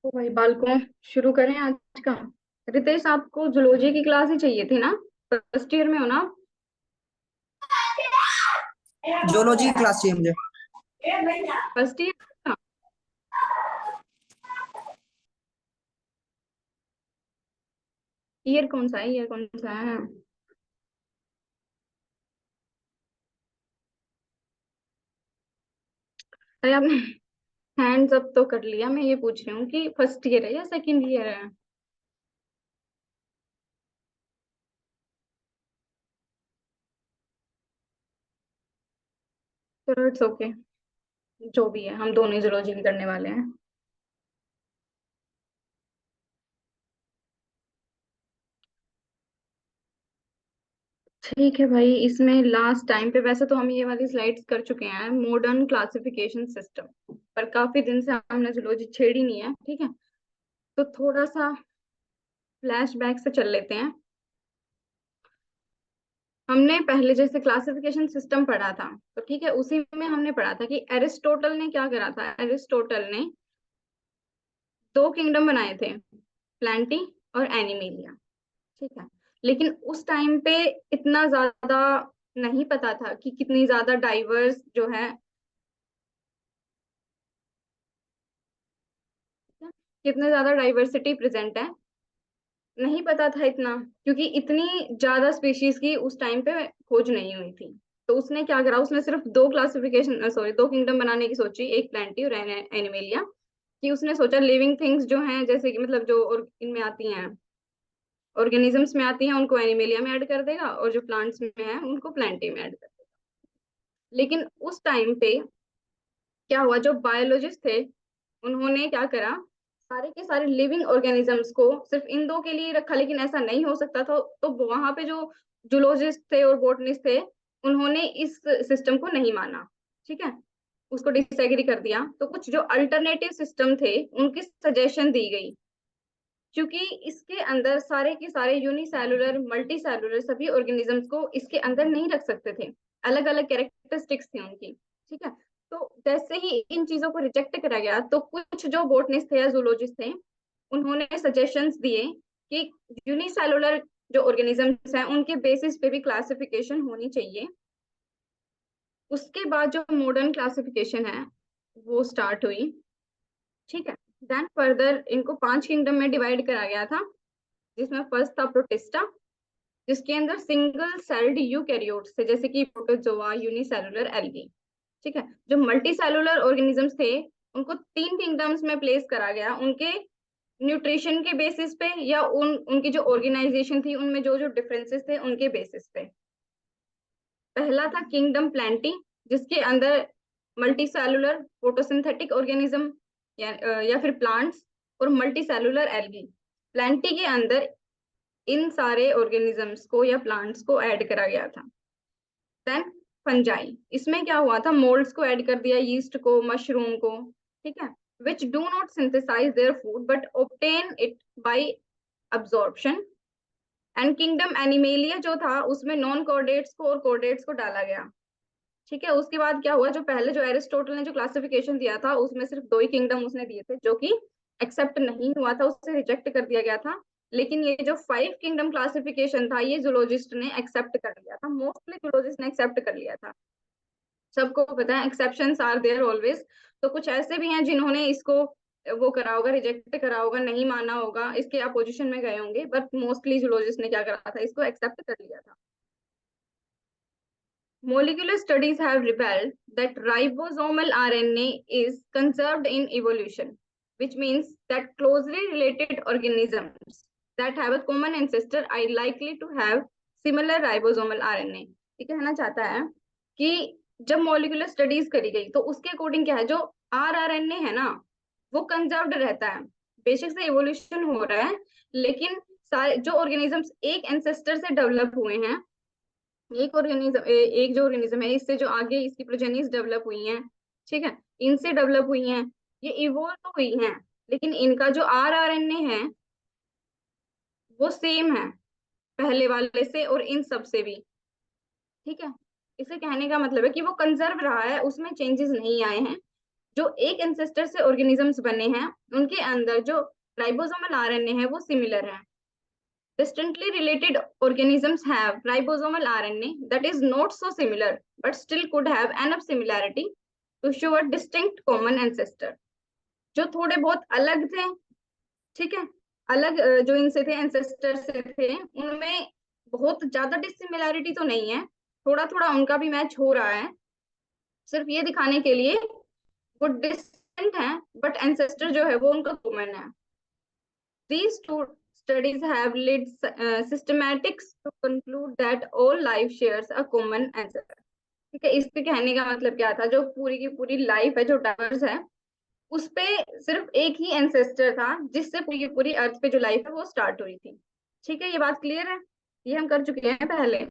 तो भाई बालकों, शुरू करें आज का। रितेश, आपको जूलॉजी की क्लास ही चाहिए थी ना? फर्स्ट ईयर में हो ना? जोलॉजी क्लास चाहिए मुझे। फर्स्ट ईयर का। ईयर कौन सा है? ईयर कौन सा है? अरे आपने हैंड्स अप तो कर लिया। मैं ये पूछ रही हूँ कि फर्स्ट ईयर है या सेकंड ईयर है? चलो इट्स ओके। जो भी है, हम दोनों ही जूलॉजी की करने वाले हैं। ठीक है भाई, इसमें लास्ट टाइम पे वैसे तो हम ये वाली स्लाइड्स कर चुके हैं, मॉडर्न क्लासिफिकेशन सिस्टम। पर काफी दिन से हमने जूलॉजी छेड़ी नहीं है, ठीक है? तो थोड़ा सा फ्लैशबैक से चल लेते हैं। हमने पहले जैसे क्लासिफिकेशन सिस्टम पढ़ा था, तो ठीक है, उसी में हमने पढ़ा था कि एरिस्टोटल ने क्या करा था। एरिस्टोटल ने दो किंगडम बनाए थे, प्लांटी और एनिमेलिया। ठीक है। लेकिन उस टाइम पे इतना ज्यादा नहीं पता था कि कितनी ज्यादा डाइवर्स जो है, कितने ज्यादा डाइवर्सिटी प्रेजेंट है। नहीं पता था इतना, क्योंकि इतनी ज्यादा स्पीशीज की उस टाइम पे खोज नहीं हुई थी। तो उसने क्या करा, उसने सिर्फ दो क्लासिफिकेशन सॉरी दो किंगडम बनाने की सोची, एक प्लांटी और एनिमेलिया। कि उसने सोचा लिविंग थिंग्स जो हैं, जैसे कि मतलब जो इनमें आती हैं, ऑर्गेनिजम्स में आती हैं, उनको एनिमेलिया में ऐड कर देगा, और जो प्लांट्स में है उनको प्लांटी में ऐड कर देगा। लेकिन उस टाइम पे क्या हुआ, जो बायोलॉजिस्ट थे उन्होंने क्या करा, सारे के सारे लिविंग ऑर्गेनिजम्स को सिर्फ इन दो के लिए रखा। लेकिन ऐसा नहीं हो सकता था, तो वहां पे जो जूलॉजिस्ट थे और बोटनिस्ट थे, उन्होंने इस सिस्टम को नहीं माना। ठीक है, उसको डिसएग्री कर दिया। तो कुछ जो अल्टरनेटिव सिस्टम थे, उनकी सजेशन दी गई। क्योंकि इसके अंदर सारे के सारे यूनिसेलुलर मल्टी सेलुलर सभी ऑर्गेनिजम्स को इसके अंदर नहीं रख सकते थे। अलग अलग कैरेक्टरिस्टिक्स थी उनकी। ठीक है। तो जैसे ही इन चीजों को रिजेक्ट करा गया, तो कुछ जो बोटनिस्ट थे या जूलॉजिस्ट थे, उन्होंने सजेशंस दिए कि यूनिसेलुलर जो ऑर्गेनिजम्स हैं उनके बेसिस पे भी क्लासिफिकेशन होनी चाहिए। उसके बाद जो मॉडर्न क्लासिफिकेशन है वो स्टार्ट हुई। ठीक है। देन फर्दर इनको पांच किंगडम में डिवाइड करा गया था, जिसमें फर्स्ट था प्रोटिस्टा, जिसके अंदर सिंगल सेल्ड यूकैरियोट्स थे, जैसे कि प्रोटोजोआ, यूनिसेलुलर, एल्गी। ठीक है। जो मल्टी सेलुलर ऑर्गेनिजम्स थे, उनको तीन किंगडम्स में प्लेस करा गया, उनके न्यूट्रिशन के बेसिस पे, या उनकी जो ऑर्गेनाइजेशन थी उनमें जो जो डिफरेंसेस थे उनके बेसिस पे। पहला था किंगडम प्लांटी, जिसके अंदर मल्टी सेलुलर फोटोसिंथेटिक ऑर्गेनिज्म या फिर प्लांट्स, और मल्टी सेलुलर एल्गी। प्लांटी के अंदर इन सारे ऑर्गेनिजम्स को या प्लांट्स को ऐड करा गया था। देन फंजाई, इसमें क्या हुआ था, मोल्ड्स को ऐड कर दिया, यीस्ट को, मशरूम को। ठीक है। Which do not synthesize their food but obtain it by absorption। And kingdom animalia जो था, उसमें नॉन कॉर्डेट्स को और कॉर्डेट्स को डाला गया। ठीक है। उसके बाद क्या हुआ, जो पहले जो एरिस्टोटल ने जो क्लासिफिकेशन दिया था, उसमें सिर्फ दो ही किंगडम उसने दिए थे, जो कि एक्सेप्ट नहीं हुआ था, उससे रिजेक्ट कर दिया गया था। लेकिन ये जो फाइव किंगडम क्लासिफिकेशन था, ये जूलॉजिस्ट ने एक्सेप्ट कर लिया था, मोस्टली जूलॉजिस्ट ने एक्सेप्ट कर लिया था। सबको पता है एक्सेप्शंस आर देयर ऑलवेज। तो कुछ ऐसे भी हैं जिन्होंने इसको वो करा होगा, रिजेक्ट करा होगा, नहीं माना होगा, इसके अपोजिशन में गए होंगे, बट मोस्टली जूलॉजिस्ट ने क्या करा था, इसको एक्सेप्ट कर लिया था। Molecular studies have revealed that ribosomal RNA is conserved in evolution, which means that closely related organisms that have a common ancestor are likely to have similar ribosomal RNA। ये कहना चाहता है कि जब मॉलिक्यूलर स्टडीज करी गई, तो उसके अकॉर्डिंग क्या है, जो RNA है ना, वो कंजर्व्ड रहता है। बेशक से इवोल्यूशन हो रहा है, लेकिन सारे जो ऑर्गेनिजम्स एक एंसेस्टर से डेवलप हुए हैं, एक ऑर्गेनिज्म एक जो ऑर्गेनिज्म है, इससे जो आगे इसकी प्रोजेनिस डेवलप हुई हैं, ठीक है, इनसे डेवलप हुई हैं, ये इवोल्व तो हुई हैं, लेकिन इनका जो RNA है वो सेम है पहले वाले से और इन सब से भी। ठीक है। इसे कहने का मतलब है कि वो कंजर्व रहा है, उसमें चेंजेस नहीं आए हैं। जो एक एंसेस्टर से ऑर्गेनिजम्स बने हैं उनके अंदर जो राइबोसोमल आरएनए है वो सिमिलर है. Distantly related organisms have ribosomal RNA that is not so similar but still could have enough similarity to show a distinct common ancestor. जो थोड़े बहुत अलग थे, ठीक है, अलग जो इनसे थे एंसेस्टर से थे, उनमें बहुत ज्यादा डिसिमिलैरिटी तो नहीं है, थोड़ा थोड़ा उनका भी मैच हो रहा है, सिर्फ ये दिखाने के लिए वो डिस्टेंट है बट एंसेस्टर जो है वो उनका कॉमन है. These two studies have led systematics to conclude that all life shares a common ancestor. ठीक है, इसके कहने का मतलब क्या था, जो पूरी की पूरी लाइफ है जो डाइवर्स है उस पे सिर्फ एक ही एंसेस्टर था जिससे पूरी की पूरी अर्थ पे जो लाइफ है वो स्टार्ट हुई थी. ठीक है, ये बात क्लियर है, ये हम कर चुके हैं पहले.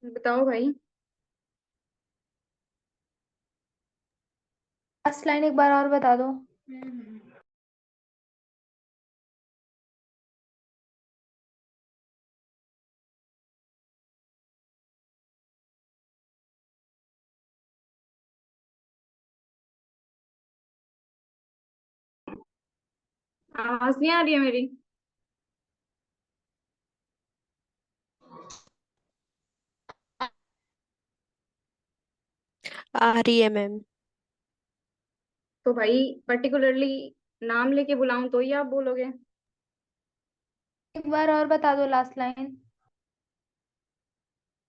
बताओ भाई. लास्ट लाइन एक बार और बता दो. आवाज नहीं आ रही है मेरी? आ रही है मैम. तो भाई पर्टिकुलरली नाम लेके बुलाऊं तो ही आप बोलोगे? एक बार और बता दो लास्ट लाइन.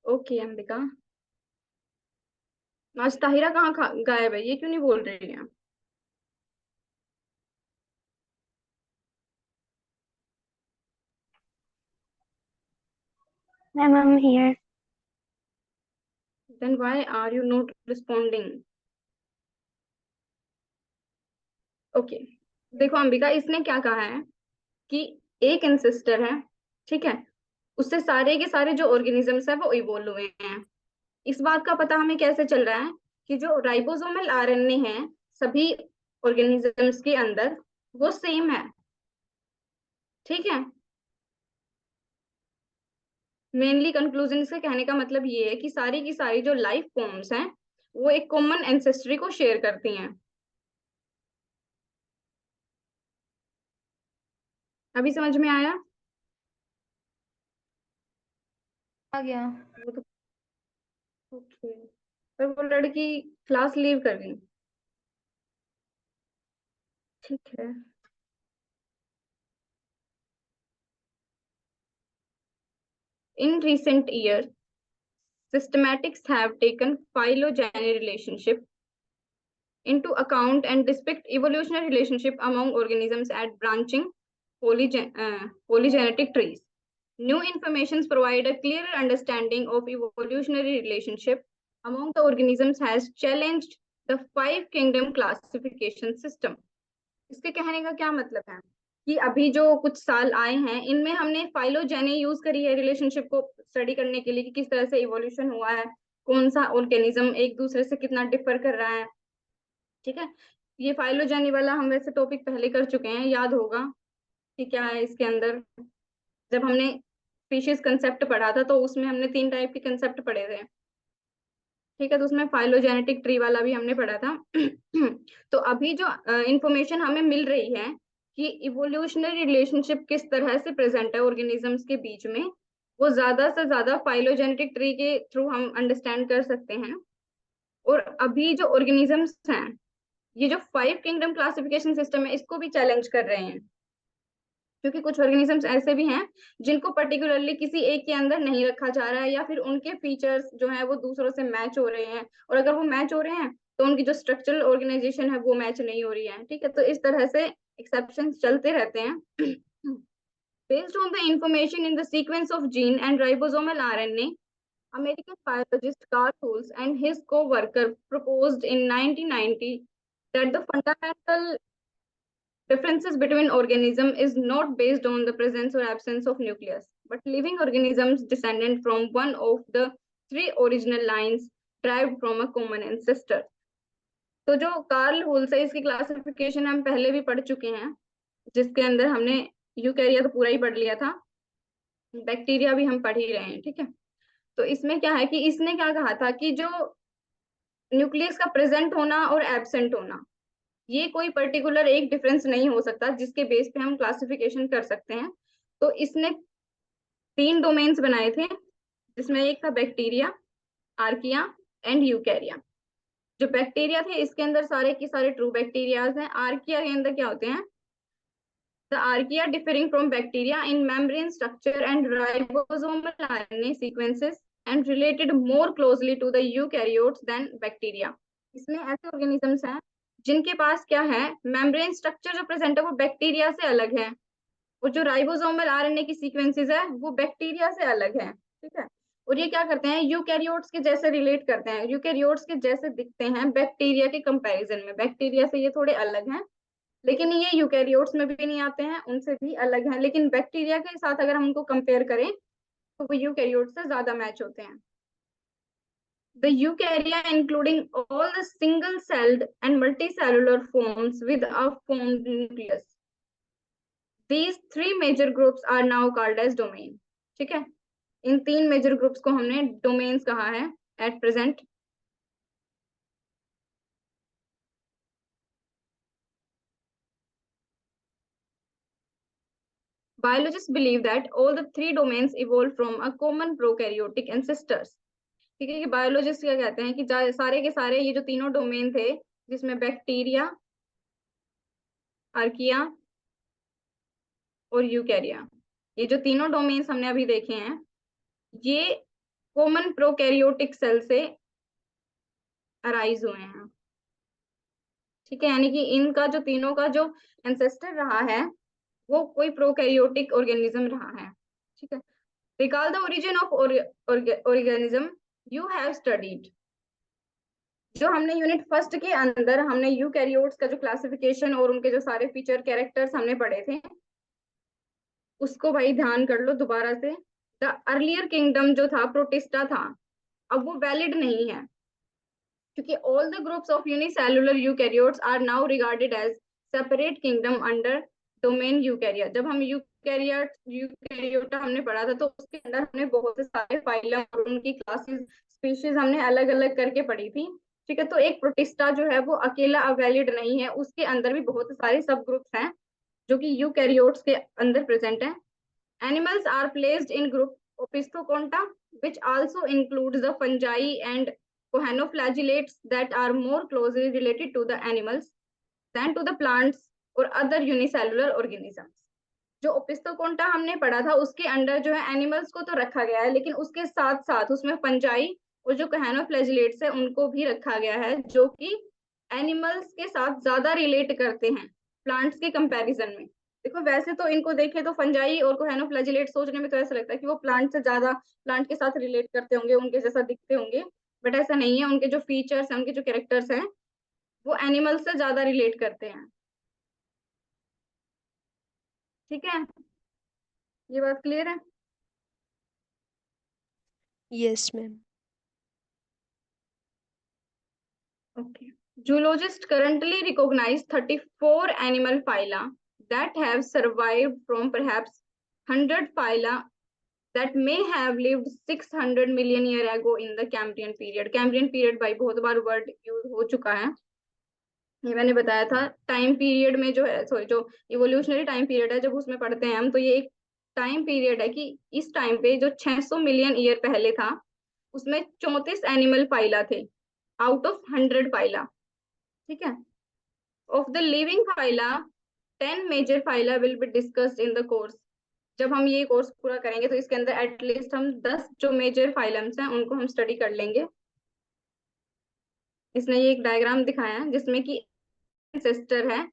ओके अंबिका. आज ताहिरा कहाँ गायब है, ये क्यों नहीं बोल रही है? Ma'am I am here. Then why are you not responding? Okay, देखो अंबिका, इसने क्या कहा है कि एक एंसेस्टर है, ठीक है, उससे सारे के सारे जो ऑर्गेनिजम्स है वो इवोल्व हुए हैं. इस बात का पता हमें कैसे चल रहा है कि जो राइबोसोमल आरएनए है सभी ऑर्गेनिजम्स के अंदर वो सेम है. ठीक है, मेनली कंक्लूजन इसका कहने का मतलब ये है कि सारी की सारी जो लाइफ फॉर्म्स हैं वो एक कॉमन एंसेस्ट्री को शेयर करती हैं. अभी समझ में आया? आ गया. वो तो ओके, पर वो लड़की क्लास लीव कर गई. ठीक है. In recent years, systematics have taken phylogenetic relationship into account and depict evolutionary relationship among organisms at branching polygenetic trees. New informations provide a clearer understanding of evolutionary relationship among the organisms has challenged the five kingdom classification system. इसके कहने का क्या मतलब है कि अभी जो कुछ साल आए हैं इनमें हमने फाइलोजेनी यूज करी है रिलेशनशिप को स्टडी करने के लिए कि किस तरह से इवोल्यूशन हुआ है, कौन सा ऑर्गेनिज्म एक दूसरे से कितना डिफर कर रहा है. ठीक है, ये फाइलोजेनी वाला हम वैसे टॉपिक पहले कर चुके हैं, याद होगा कि क्या है इसके अंदर. जब हमने स्पीशीज कंसेप्ट पढ़ा था तो उसमें हमने 3 टाइप के कंसेप्ट पढ़े थे. ठीक है, तो उसमें फाइलोजेनेटिक ट्री वाला भी हमने पढ़ा था. तो अभी जो इंफॉर्मेशन हमें मिल रही है कि इवोल्यूशनरी रिलेशनशिप किस तरह से प्रेजेंट है ऑर्गेनिजम्स के बीच में, वो ज्यादा से ज्यादा फाइलोजेनेटिक ट्री के थ्रू हम अंडरस्टैंड कर सकते हैं. और अभी जो ऑर्गेनिजम्स हैं ये जो 5 किंगडम क्लासिफिकेशन सिस्टम है इसको भी चैलेंज कर रहे हैं, क्योंकि कुछ ऑर्गेनिजम्स ऐसे भी हैं जिनको पर्टिकुलरली किसी एक के अंदर नहीं रखा जा रहा है या फिर उनके फीचर्स जो हैं वो दूसरों से मैच हो रहे हैं, और अगर वो मैच हो रहे हैं तो उनकी जो स्ट्रक्चरल ऑर्गेनाइजेशन है वो मैच नहीं हो रही है. ठीक है, तो इस तरह से एक्सेप्शन चलते रहते हैं. Based on the information in the sequence of gene and ribosomal RNA, American biologist Carl Schulz and his co-worker proposed in 1990 that the fundamental differences between organisms is not based on the presence or absence of nucleus, but living organisms descended from one of the 3 original lines derived from a common ancestor. तो जो Karl हुल्स है इसकी classification हम पहले भी पढ़ चुके हैं, जिसके अंदर हमने यूकैरिया तो पूरा ही पढ़ लिया था. बैक्टीरिया भी हम पढ़ ही रहे हैं, ठीक है। तो इसमें क्या है कि इसने क्या कहा था कि जो न्यूक्लियस का प्रेजेंट होना और एब्सेंट होना, ये कोई पर्टिकुलर एक डिफरेंस नहीं हो सकता जिसके बेस पे हम क्लासिफिकेशन कर सकते हैं। तो इसने 3 डोमेन्स बनाए थे, जिसमें एक था बैक्टीरिया, आर्किया एंड यूकैरिया। जो बैक्टीरिया थे इसके अंदर सारे के सारे ट्रू बैक्टीरियाज हैं। आर्किया के अंदर क्या होते हैं? The archaea differing from bacteria in membrane structure and ribosomal RNA sequences and related more closely to the eukaryotes than bacteria. इसमें ऐसे ऑर्गेनिजम्स हैं जिनके पास क्या है, मेम्ब्रेन स्ट्रक्चर जो प्रेजेंट है वो बैक्टीरिया से अलग है, और जो राइबोसोमल आरएनए की सीक्वेंसेस है वो बैक्टीरिया से अलग है, ठीक है। और ये क्या करते हैं, यूकैरियोट्स के जैसे रिलेट करते हैं, यूकैरियोट्स के जैसे दिखते हैं बैक्टीरिया के कंपैरिजन में। बैक्टीरिया से ये थोड़े अलग हैं, लेकिन ये यूकैरियोट्स में भी नहीं आते हैं, उनसे भी अलग हैं, लेकिन बैक्टीरिया के साथ अगर हम उनको कंपेयर करें तो वो यूकैरियोट से ज्यादा मैच होते हैं। The eukarya, including all the single-celled and multicellular forms with a formed nucleus. These 3 major groups are now called as domain. ठीक है, इन 3 मेजर ग्रुप्स को हमने डोमेन्स कहा है at present. Biologists believe that all the 3 domains evolved from a common prokaryotic ancestors. ठीक है, कि biologist क्या कहते हैं कि सारे के सारे ये जो तीनों डोमेन थे, जिसमें बैक्टीरिया, आर्किया और यूकैरिया, ये जो तीनों डोमेन्स हमने अभी देखे हैं, ये कॉमन प्रोकैरियोटिक सेल से अराइज हुए हैं, ठीक है। यानी कि इनका जो तीनों का जो एंसेस्टर रहा है वो कोई प्रोकैरियोटिक ऑर्गेनिज्म रहा है, ठीक है। Recall the origin of organism you have studied. जो हमने यूनिट फर्स्ट के अंदर हमने यूकैरियोट्स का जो क्लासिफिकेशन और उनके जो सारे फीचर कैरेक्टर्स हमने पढ़े थे, उसको भाई ध्यान कर लो दोबारा से। द अर्लियर किंगडम जो था प्रोटिस्टा था, अब वो वैलिड नहीं है, क्योंकि all the groups of unicellular eukaryotes are now regarded as separate kingdom under domain eukarya. जब हम यूकैरियोटा हमने पढ़ा था तो उसके अंदर हमने बहुत से सारे फाइलम और उनकी क्लासेस, स्पीशीज हमने अलग अलग करके पढ़ी थी, ठीक है। तो एक प्रोटिस्टा जो है वो अकेला अवैलिड नहीं है, उसके अंदर भी बहुत सारे सब ग्रुप्स हैं जो कि यूकैरियोट्स के अंदर प्रेजेंट हैं। Animals are placed in group Opisthoconta, which also includes the fungi and coanoflagellates that are more closely related to the animals than to the plants or other unicellular organisms. जो ओपिस्थोकोंटा हमने पढ़ा था उसके under जो है animals को तो रखा गया है, लेकिन उसके साथ साथ उसमें फंजाई और जो कोएनोफ्लैजिलेट्स है उनको भी रखा गया है, जो कि एनिमल्स के साथ ज्यादा रिलेट करते हैं प्लांट्स के कंपैरिजन में। देखो वैसे तो इनको देखे तो फंजाई और कोएनोफ्लैजिलेट सोचने में तो ऐसा लगता है कि वो प्लांट से ज्यादा प्लांट के साथ रिलेट करते होंगे, उनके जैसा दिखते होंगे, बट ऐसा नहीं है। उनके जो फीचर्स हैं, उनके जो कैरेक्टर्स हैं, वो एनिमल्स से ज्यादा रिलेट करते हैं, ठीक है। ये बात क्लियर है? Yes, ma'am. Okay. Zoologists currently recognize 34 animal phyla that have survived from perhaps 100 phyla that may have lived 600 million year ago in the Cambrian period. Cambrian period भाई बहुत बार वर्ड यूज हो चुका है, ये मैंने बताया था। टाइम पीरियड में जो है, सॉरी, जो इवोल्यूशनरी टाइम पीरियड है जब उसमें पढ़ते हैं हम, तो ये एक टाइम पीरियड है कि इस टाइम पे जो 600 मिलियन ईयर पहले था उसमें 34 एनिमल फाइला थे आउट ऑफ 100 फाइला, ठीक है। Of the living phyla 10 major phyla will be discussed in the course. जब हम ये कोर्स पूरा करेंगे तो इसके अंदर एटलीस्ट हम 10 जो मेजर फाइलम्स हैं उनको हम स्टडी कर लेंगे। इसने ये एक डायग्राम दिखाया है जिसमें कि एंसेस्टर है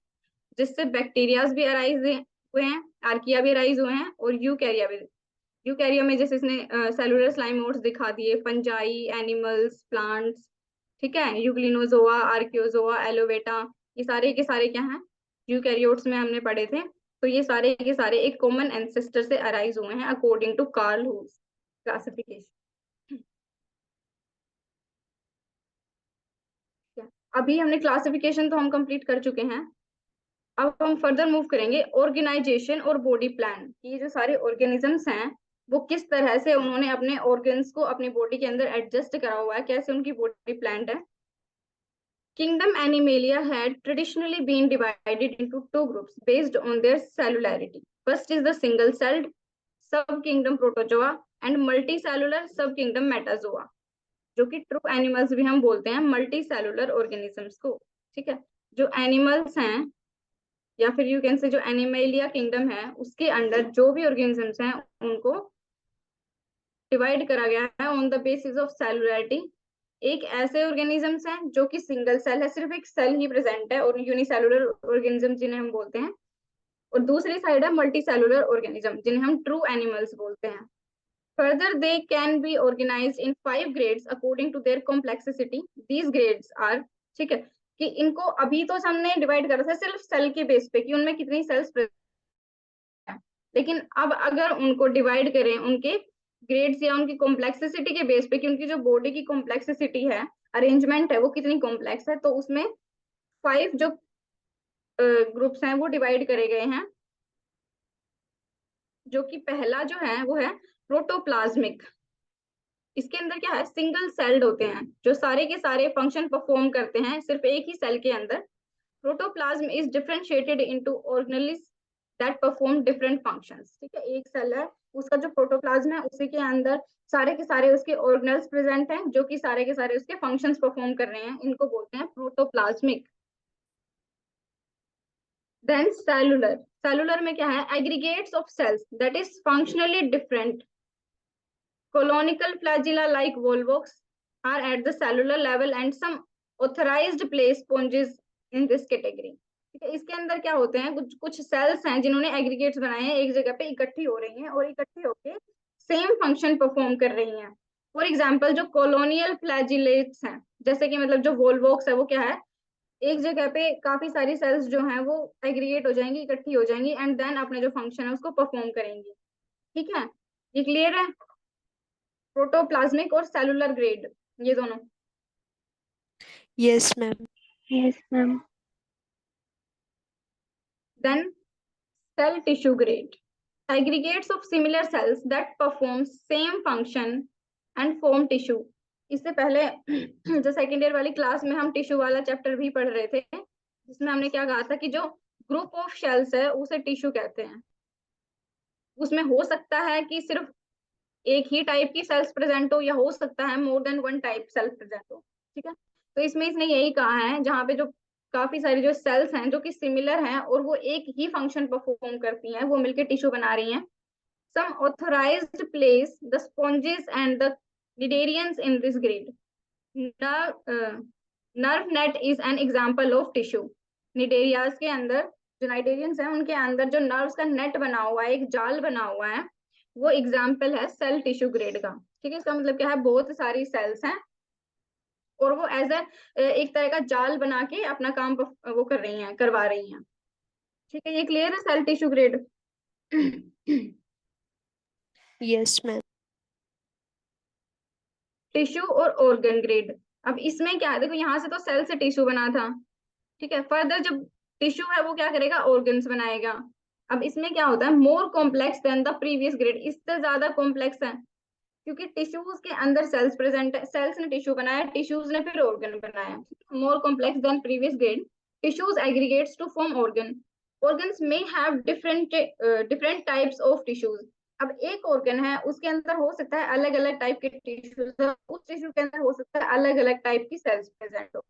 जिससे बैक्टीरियाज भी अराइज हुए हैं, आर्किया भी अराइज हुए हैं और यूकैरिया भी। यूकैरिया में जैसे इसने सेलुलर स्लाइम मोड्स दिखा दिए, फंजाई, एनिमल्स, प्लांट्स, ठीक है, यूग्लिनोजोआ, आर्कियोजोआ, एलोवेटा, ये सारे के सारे क्या हैं, यूकैरियोट्स में हमने पढ़े थे। तो ये सारे के सारे एक कॉमन एंसेस्टर से अराइज हुए हैं अकॉर्डिंग टू कार्ल हुस क्लासिफिकेशन। अभी हमने क्लासिफिकेशन तो हम कंप्लीट कर चुके हैं, अब हम फर्दर मूव करेंगे ऑर्गेनाइजेशन और बॉडी प्लान। ये जो सारे ऑर्गेनिजम्स हैं वो किस तरह से उन्होंने अपने ऑर्गन्स को अपनी बॉडी के अंदर एडजस्ट करा हुआ है, कैसे उनकी बॉडी प्लान्ड है। Kingdom Animalia had traditionally been divided into two groups based on their cellularity. First is the single-celled subkingdom Protozoa and multicellular subkingdom Metazoa, जो कि ट्रू एनिमल्स भी हम बोलते हैं मल्टी सेलुलर ऑर्गेनिजम्स को। ठीक है, जो एनिमल्स हैं या फिर यू कैन से जो एनिमेलिया किंगडम है उसके अंडर जो भी ऑर्गेनिजम्स हैं उनको डिवाइड करा गया है on the basis of cellularity. एक ऐसे ऑर्गेनिजम्स हैं जो कि सिंगल सेल है, सिर्फ एक सेल ही प्रेजेंट है, और यूनिसेलुलर ऑर्गेनिज्म जिन्हें हम बोलते हैं, और दूसरी साइड है मल्टी सेलुलर ऑर्गेनिज्म जिन्हें हम ट्रू एनिमल्स बोलते हैं। Further they can be organised in 5 grades according to their complexity. These grades are, ठीक है, कि इनको अभी तो हमने डिवाइड करा था सिर्फ सेल के बेस पे कि उनमें कितनी सेल्स, लेकिन अब अगर उनको डिवाइड करें उनके ग्रेड्स या उनकी कॉम्प्लेक्सिटी के बेस पे कि उनकी जो बॉडी की कॉम्प्लेक्सिटी है, अरेंजमेंट है, वो कितनी कॉम्प्लेक्स है, तो उसमें 5 जो ग्रुप्स हैं वो डिवाइड करे गए हैं। जो कि पहला जो है वो है प्रोटोप्लाज्मिक। इसके अंदर क्या है, सिंगल सेल्ड होते हैं जो सारे के सारे फंक्शन परफॉर्म करते हैं सिर्फ एक ही सेल के अंदर। Protoplasm is differentiated into organelles that perform different functions. ठीक है, एक सेल है, उसका जो प्रोटोप्लाज्म है उसी के अंदर सारे के सारे उसके ऑर्गेनेल्स प्रेजेंट हैं जो कि सारे के सारे उसके फंक्शंस परफॉर्म कर रहे हैं, इनको बोलते हैं प्रोटोप्लाज्मिक। देन सेलुलर, सेलुलर में क्या है, aggregates of cells that is functionally different. Colonical flagella like volvox are at the cellular level and some authorized play sponges in this category। ठीक है, इसके अंदर क्या होते हैं, कुछ कुछ सेल्स हैं जिन्होंने एग्रीगेट्स बनाए हैं, एक जगह पे इकट्ठी हो रही हैं और इकट्ठी होके सेम फंक्शन परफॉर्म कर रही हैं। फॉर एग्जांपल जो कॉलोनियल फ्लैजिलेट्स हैं, जैसे कि मतलब जो वोल्वोक्स है वो क्या है, एक जगह पे काफी सारी सेल्स जो हैं वो एग्रीगेट हो जाएंगी, इकट्ठी हो जाएंगी एंड देन अपने जो फंक्शन है उसको परफॉर्म करेंगी। ठीक है, ये क्लियर है, प्रोटोप्लाज्मिक और सेलुलर ग्रेड ये दोनों। Yes, ma'am. Yes, ma'am. Then cell tissue grade, aggregates of similar cells that perform same function and form tissue। इससे पहले जो सेकेंड ईयर वाली क्लास में हम टिश्यू वाला चैप्टर भी पढ़ रहे थे जिसमें हमने क्या कहा था कि जो ग्रुप ऑफ शेल्स है उसे टिश्यू कहते हैं। उसमें हो सकता है कि सिर्फ एक ही टाइप की सेल्स प्रेजेंट हो या हो सकता है more than one type cell present हो। ठीक है, तो इसमें इसने यही कहा है जहाँ पे जो काफी सारी जो सेल्स हैं जो कि सिमिलर हैं और वो एक ही फंक्शन परफॉर्म करती हैं वो मिलकर टिश्यू बना रही हैं। Some authorized place the sponges and the cnidarians in this grade. Nerve net is an example of tissue। निडेरियाज के अंदर जो नाइडेरियंस हैं उनके अंदर जो नर्व्स का नेट बना हुआ है, एक जाल बना हुआ है, वो एग्जाम्पल है सेल टिश्यू ग्रेड का। ठीक है, इसका मतलब क्या है, बहुत सारी सेल्स हैं और वो एज एक तरह का जाल बना के अपना काम वो कर रही हैं, करवा रही हैं। ठीक है, ये क्लियर है cell tissue grade. Yes, ma'am. Tissue और ऑर्गन ग्रेड, अब इसमें क्या है, देखो यहाँ से तो सेल से टिश्यू बना था। ठीक है, फर्दर जब टिश्यू है वो क्या करेगा, ऑर्गन्स बनाएगा। अब इसमें क्या होता है, more complex than the previous grade, इससे ज्यादा कॉम्प्लेक्स है क्योंकि टिश्यूज के अंदर सेल्स प्रेजेंट है, सेल्स ने टिश्यू बनाया, टिश्यूज ने फिर ऑर्गन बनाया। More complex than previous grade, tissues aggregates to form organ. Organs may have different types of tissues. अब एक ऑर्गन है उसके अंदर हो सकता है अलग अलग टाइप के टिश्यूज, उस टिश्यू के अंदर हो सकता है अलग अलग टाइप की सेल्स प्रेजेंट हो।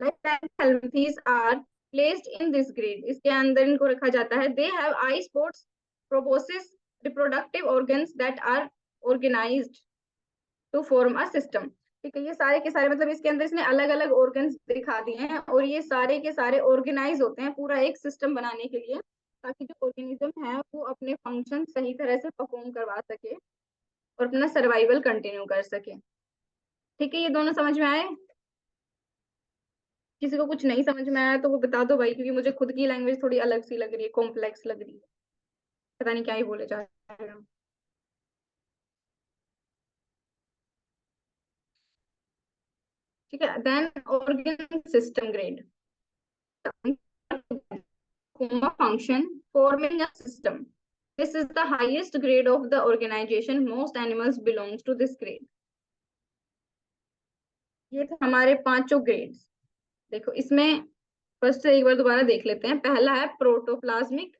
Like these are placed in this grade, इसके अंदर इनको रखा जाता है। they have eye spots, proboscis, reproductive organs that are organized to form a system। ठीक है, ये सारे के सारे मतलब इसके अंदर इसने अलग अलग ऑर्गन्स दिखा दिए हैं और ये सारे के सारे ऑर्गेनाइज होते हैं पूरा एक सिस्टम बनाने के लिए, ताकि जो ऑर्गेनिज्म है वो अपने फंक्शन सही तरह से परफॉर्म करवा सके और अपना सर्वाइवल कंटिन्यू कर सके। ठीक है, ये दोनों समझ में आए? किसी को कुछ नहीं समझ में आया तो वो बता दो भाई, क्योंकि मुझे खुद की लैंग्वेज थोड़ी अलग सी लग रही है, कॉम्प्लेक्स लग रही है, पता नहीं क्या ही बोले जा रहे हैं। ठीक है, then organ system grade, function forming a system. This is the highest grade of the organization. Most animals belongs to this grade. ये थे हमारे पांचों ग्रेड्स। देखो इसमें फर्स्ट से एक बार दोबारा देख लेते हैं। पहला है प्रोटोप्लाज्मिक।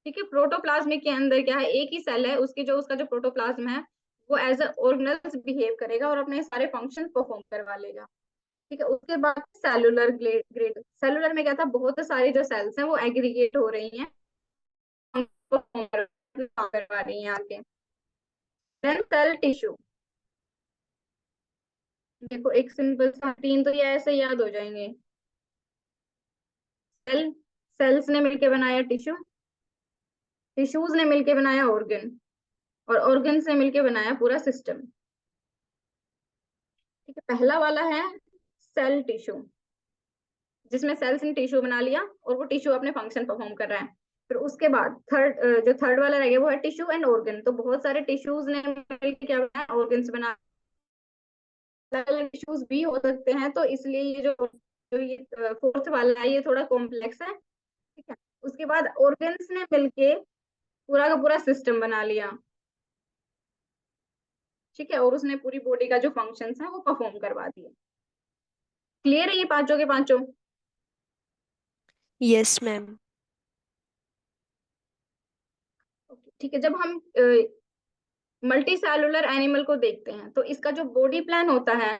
ठीक है, प्रोटोप्लाज्मिक के अंदर क्या है, एक ही सेल है, उसकी जो उसका जो प्रोटोप्लाज्म है वो एज अ ऑर्गेनल्स बिहेव करेगा और अपने सारे फंक्शन परफॉर्म करवा लेगा। ठीक है, उसके बाद सेलुलर ग्रेड। सेलुलर में क्या था, बहुत सारी जो सेल्स हैं वो एग्रीगेट हो रही हैं, परफॉर्म करवा रही हैं आगे। Then cell tissue. देखो एक सिंपल सा तीन तो ये ऐसे याद हो जाएंगे। सेल, सेल्स ने मिलके बनाया टिश्यू, टिश्यूज ने मिलके बनाया ऑर्गन, और ऑर्गन से मिलके बनाया पूरा सिस्टम। ठीक है, पहला वाला है सेल टिश्यू, जिसमें सेल्स ने टिश्यू बना लिया और वो टिश्यू अपने फंक्शन परफॉर्म कर रहा है। फिर उसके बाद जो थर्ड वाला रह गया वो है टिश्यू एंड ऑर्गन। तो बहुत सारे टिश्यूज ने मिलकर क्या बनाया, ऑर्गन्स बना। अलग अलग टिश्यूज भी हो सकते हैं, तो इसलिए ये जो जो ये फोर्थ वाला है ये थोड़ा कॉम्प्लेक्स है। ठीक है, उसके बाद ऑर्गन्स ने मिलके पूरा का पूरा सिस्टम बना लिया। ठीक है, और उसने पूरी बॉडी का जो फंक्शंस है वो परफॉर्म करवा दिए। क्लियर है ये पांचों के पांचों? Yes, ma'am. ठीक है, जब हम मल्टी सेलुलर एनिमल को देखते हैं तो इसका जो बॉडी प्लान होता है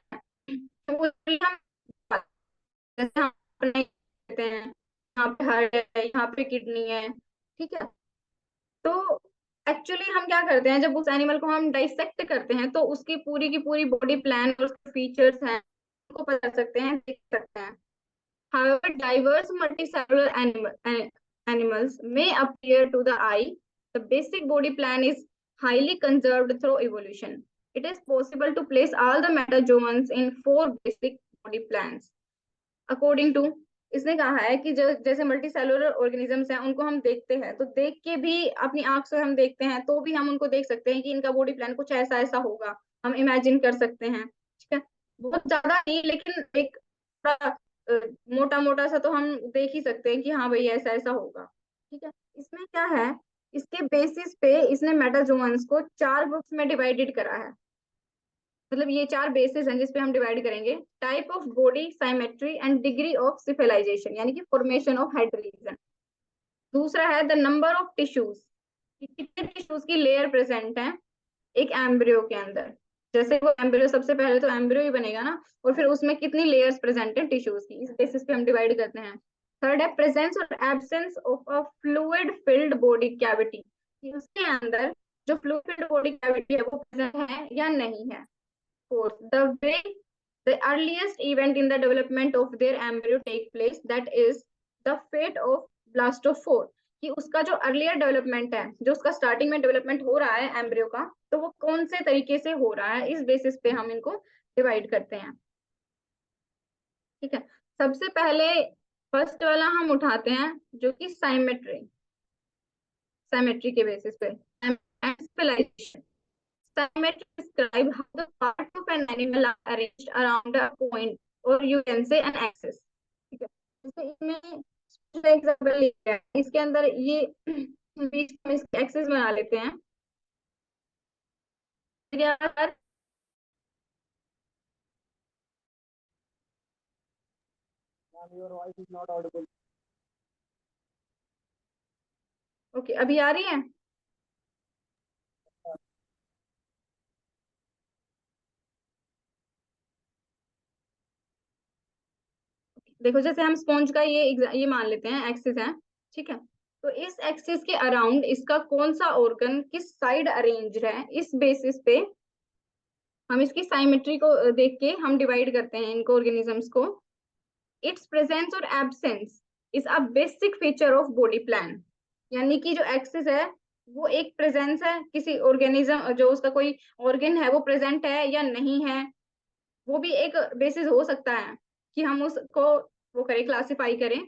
वो हम जैसे हम अपने कहते हैं यहाँ पे हार्ट है, यहाँ पे किडनी है। ठीक है, तो एक्चुअली हम क्या करते हैं, जब उस एनिमल को हम डाइसेक्ट करते हैं तो उसकी की पूरी बॉडी प्लान और उसके फीचर्स हैं उनको पता कर सकते हैं, देख सकते हैं। However, diverse multicellular animals may appear to the eye. The basic body plan is highly conserved through evolution. It is possible to place all the metazoans in four basic body plans. According to, इसने कहा है कि जो जैसे multi cellular organisms हैं उनको हम देखते हैं तो देख के भी अपनी आंख से हम देखते हैं तो भी हम उनको देख सकते हैं कि इनका बॉडी प्लान कुछ ऐसा ऐसा होगा, हम इमेजिन कर सकते हैं। ठीक है, बहुत ज्यादा नहीं लेकिन एक मोटा मोटा सा तो हम देख ही सकते हैं कि हाँ भाई ऐसा ऐसा होगा। ठीक है, इसमें क्या है, इसके बेसिस पे इसने मेटाजोन्स को चार ग्रुप्स में डिवाइडेड करा है। मतलब ये चार बेसिस हैं जिसपे हम डिवाइड करेंगे। Type of body, symmetry and degree of cephalization, यानी कि फॉर्मेशन ऑफ हेड रीजन। दूसरा है द नंबर ऑफ टिश्यूज, कितने टिश्यूज की लेयर प्रेजेंट है एक एम्ब्रियो के अंदर। जैसे वो एम्ब्रियो, सबसे पहले तो एम्ब्रियो ही बनेगा ना, और फिर उसमें कितनी लेयर्स प्रेजेंट है टिश्यूज की, इस बेसिस पे हम डिवाइड करते हैं। थर्ड है प्रेजेंस और absence of a fluid filled body cavity, उसके अंदर जो फ्लूइड फिल्ड बॉडी कैविटी है वो प्रेजेंट है या नहीं है। Fourth, the earliest event in the development of their embryo take place, that is the fate of blastophore, कि उसका जो अर्लियर डेवलपमेंट है, जो उसका स्टार्टिंग में डेवलपमेंट हो रहा है एम्ब्रियो का, तो वो कौन से तरीके से हो रहा है, इस बेसिस पे हम इनको डिवाइड करते हैं। ठीक है, सबसे पहले फर्स्ट वाला हम उठाते हैं जो कि साइमेट्री, साइमेट्री के बेसिस पे specialisation. Symmetry describe how the parts of an animal are arranged around a point, or you can say an axis. ठीक है, जैसे इसमें एग्जाम्पल लिया है, इसके अंदर ये बीच में इसकी एक्सिस बना लेते हैं। Your voice is not audible. Okay, अभी आ रही है? देखो जैसे हम स्पॉन्ज का ये मान लेते हैं एक्सिस है। ठीक है, तो इस एक्सिस के अराउंड इसका कौन सा ऑर्गन किस साइड अरेंज है, इस बेसिस पे हम इसकी साइमेट्री को देख के हम डिवाइड करते हैं इनको, ऑर्गेनिजम्स को। इट्स प्रेजेंस और absence is a basic feature of body plan, यानी कि जो एक्सिस है वो एक प्रेजेंस है किसी ऑर्गेनिज्म, जो उसका कोई ऑर्गन है वो प्रेजेंट है या नहीं है, वो भी एक बेसिस हो सकता है कि हम उसको वो करें, क्लासिफाई करें।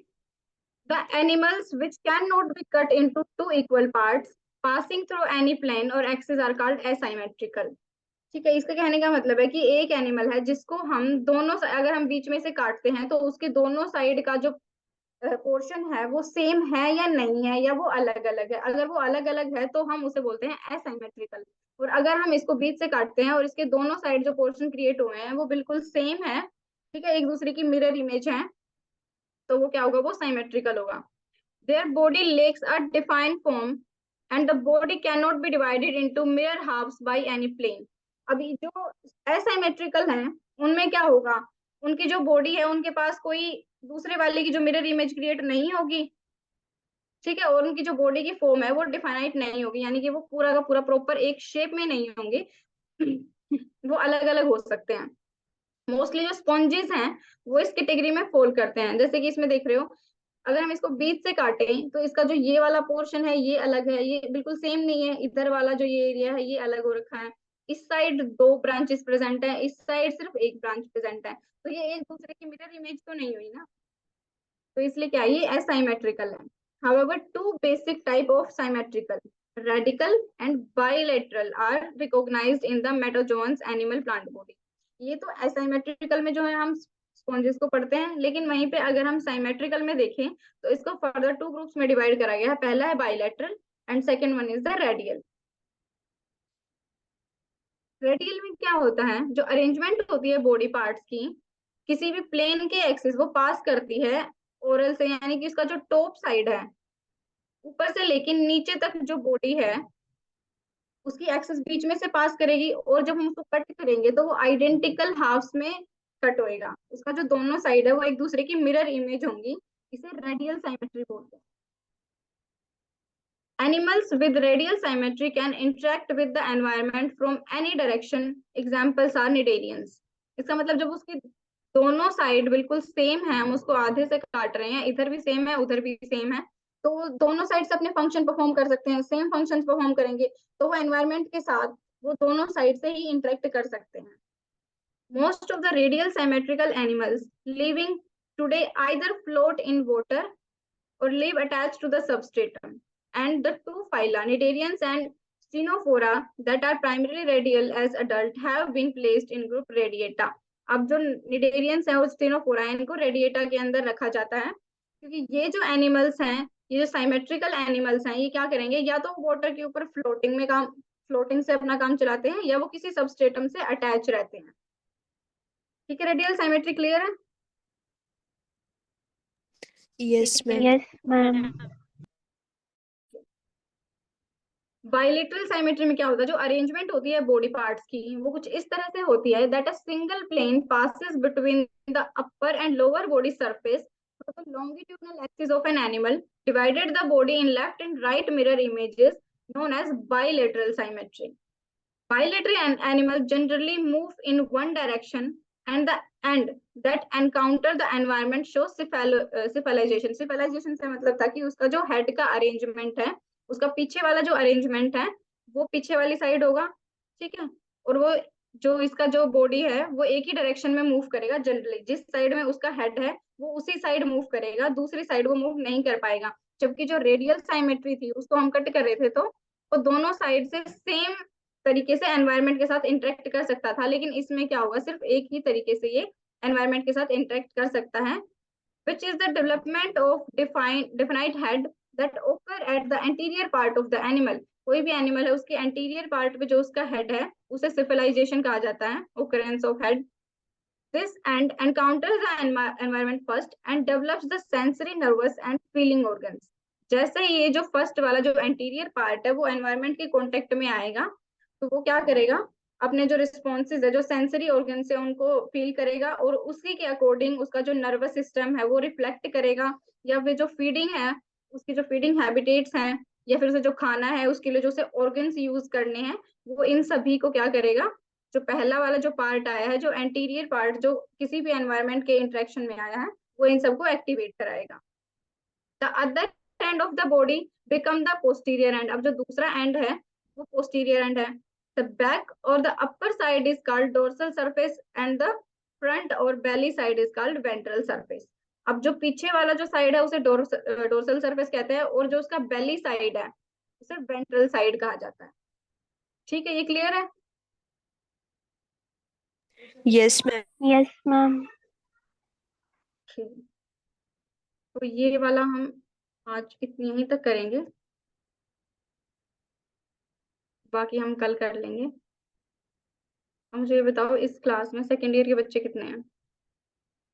The animals which can not be cut into two equal parts passing through any plane or axis are called asymmetrical. ठीक है, इसका कहने का मतलब है कि एक एनिमल है जिसको हम दोनों, अगर हम बीच में से काटते हैं तो उसके दोनों साइड का जो पोर्शन है वो सेम है या नहीं है, या वो अलग अलग है। अगर वो अलग अलग है तो हम उसे बोलते हैं एसिमेट्रिकल। और अगर हम इसको बीच से काटते हैं और इसके दोनों साइड जो पोर्शन क्रिएट हुए हैं वो बिल्कुल सेम है, ठीक है, एक दूसरे की मिरर इमेज है, तो वो क्या होगा, वो सिमेट्रिकल होगा। Their body lacks a defined form and the body cannot be divided into mirror halves by any plane. अभी जो asymmetrical हैं उनमें क्या होगा, उनकी जो बॉडी है उनके पास कोई दूसरे वाले की जो मिरर इमेज क्रिएट नहीं होगी, ठीक है, और उनकी जो बॉडी की फॉर्म है वो डिफाइनाइट नहीं होगी, यानी कि वो पूरा का पूरा प्रॉपर एक शेप में नहीं होंगे। वो अलग अलग हो सकते हैं। मोस्टली जो स्पॉन्जेस हैं वो इस कैटेगरी में फॉल करते हैं, जैसे कि इसमें देख रहे हो, अगर हम इसको बीच से काटें तो इसका जो ये वाला पोर्शन है ये अलग है, ये बिल्कुल सेम नहीं है, इधर वाला जो ये एरिया है ये अलग हो रखा है, इस साइड दो ब्रांचेस प्रेजेंट है, इस साइड सिर्फ एक ब्रांच प्रेजेंट है, तो ये एक दूसरे की मिरर इमेज तो नहीं हुई ना, तो इसलिए क्या है, ये असाइमेट्रिकल है। However, two basic type of symmetrical, radical and bilateral, are recognized in the metazoans animal plant body. ये तो असाइमेट्रिकल में जो है हम स्पॉन्जेस को पढ़ते हैं, लेकिन वहीं पे अगर हम साइमेट्रिकल में देखें तो इसको फर्दर टू ग्रुप्स में डिवाइड करा गया है। पहला है bilateral and second one is the radial. Radial में क्या होता है, जो अरेंजमेंट होती है बॉडी पार्ट्स की, किसी भी प्लेन के एक्सिस वो पास करती है ओरल से, यानी कि इसका जो टॉप साइड है ऊपर से लेकिन नीचे तक जो बॉडी है उसकी एक्सिस बीच में से पास करेगी, और जब हम उसको कट करेंगे तो वो आइडेंटिकल हाफ्स में कट होएगा, उसका जो दोनों साइड है वो एक दूसरे की मिरर इमेज होंगी, इसे रेडियल साइमेट्री बोलते हैं। Animals with radial symmetry can interact with the environment from any direction. Examples are cnidarians. इसका मतलब जब उसकी दोनों साइड बिल्कुल सेम है, हम उसको आधे से काट रहे हैं, इधर भी सेम है उधर भी सेम है, तो वो दोनों साइड से अपने फंक्शन परफॉर्म कर सकते हैं, सेम फंक्शन परफॉर्म करेंगे, तो वो एनवायरमेंट के साथ वो दोनों साइड से ही इंटरेक्ट कर सकते हैं। Most of the radial symmetrical animals living today either float in water or live attached to the substratum. And the two phyla, Cnidarians and Ctenophora, that are primarily radial as adult, have been placed in group Radiata. अब जो cnidarians हैं और Ctenophora है इनको radiata के अंदर रखा जाता है, क्योंकि ये जो एनिमल्स हैं, ये जो साइमेट्रिकल एनिमल्स हैं, ये क्या करेंगे, या तो वाटर के ऊपर फ्लोटिंग से अपना काम चलाते हैं, या वो किसी सबस्ट्रेटम से अटैच रहते हैं। ठीक है, रेडियल साइमेट्री क्लियर है? Yes, ma'am. Yes, ma'am. Bilateral symmetry में क्या होता है, जो अरेंजमेंट होती है बॉडी पार्ट्स की वो कुछ इस तरह से होती है, that a single plane passes between the upper and lower body surface of the longitudinal axis of an animal, divided the body in left and right mirror images, known as bilateral symmetry. Bilateral animals generally move in one direction, and the end that encounter the environment shows cephalization. Cephalization से मतलब था कि उसका जो head का arrangement है, उसका पीछे वाला जो अरेंजमेंट है वो पीछे वाली साइड होगा, ठीक है, और वो जो इसका जो बॉडी है वो एक ही डायरेक्शन में मूव करेगा, जनरली जिस साइड में उसका हेड है वो उसी साइड मूव करेगा, दूसरी साइड वो मूव नहीं कर पाएगा। जबकि जो रेडियल साइमेट्री थी उसको हम कट कर रहे थे, तो वो दोनों साइड से सेम तरीके से एनवायरनमेंट के साथ इंटरेक्ट कर सकता था, लेकिन इसमें क्या होगा, सिर्फ एक ही तरीके से ये एनवायरनमेंट के साथ इंटरेक्ट कर सकता है, which is the development of definite head that occur at the anterior part of the animal. कोई भी एनिमल है उसके एंटीरियर पार्ट पे जो उसका हेड है उसे सिफिलाइजेशन कहा जाता है, occurrence of head. This and encounters the environment first and develops the sensory, nervous and feeling organs. जैसे ही ये जो फर्स्ट वाला जो एंटीरियर पार्ट है वो एनवायरनमेंट के कांटेक्ट में आएगा, तो वो क्या करेगा, अपने जो रिस्पॉन्सेज है, जो सेंसरी ऑर्गन से उनको फील करेगा, और उसी के अकॉर्डिंग उसका जो नर्वस सिस्टम है वो रिफ्लेक्ट करेगा, या फिर जो फीडिंग है उसकी जो फीडिंग हैबिटेट्स हैं, या फिर उसे जो खाना है उसके लिए जो उसे ऑर्गन्स यूज करने हैं, वो इन सभी को क्या करेगा, जो पहला वाला जो पार्ट आया है, जो एंटीरियर पार्ट जो किसी भी एनवायरनमेंट के इंटरेक्शन में आया है, वो इन सबको एक्टिवेट कराएगा। The other end of the body become the posterior end. अब जो दूसरा एंड है वो पोस्टीरियर एंड है। The back or the upper side is called dorsal surface and the front or belly side is called ventral surface. अब जो पीछे वाला जो साइड है उसे डोर्सल सरफेस कहते हैं, और जो उसका बेली साइड है उसे वेंट्रल साइड कहा जाता है। ठीक है, ये क्लियर है? Yes, ma'am. Yes, ma'am. ठीक। तो ये वाला हम आज इतनी ही तक करेंगे, बाकी हम कल कर लेंगे। अब मुझे ये बताओ, इस क्लास में सेकेंड ईयर के बच्चे कितने हैं?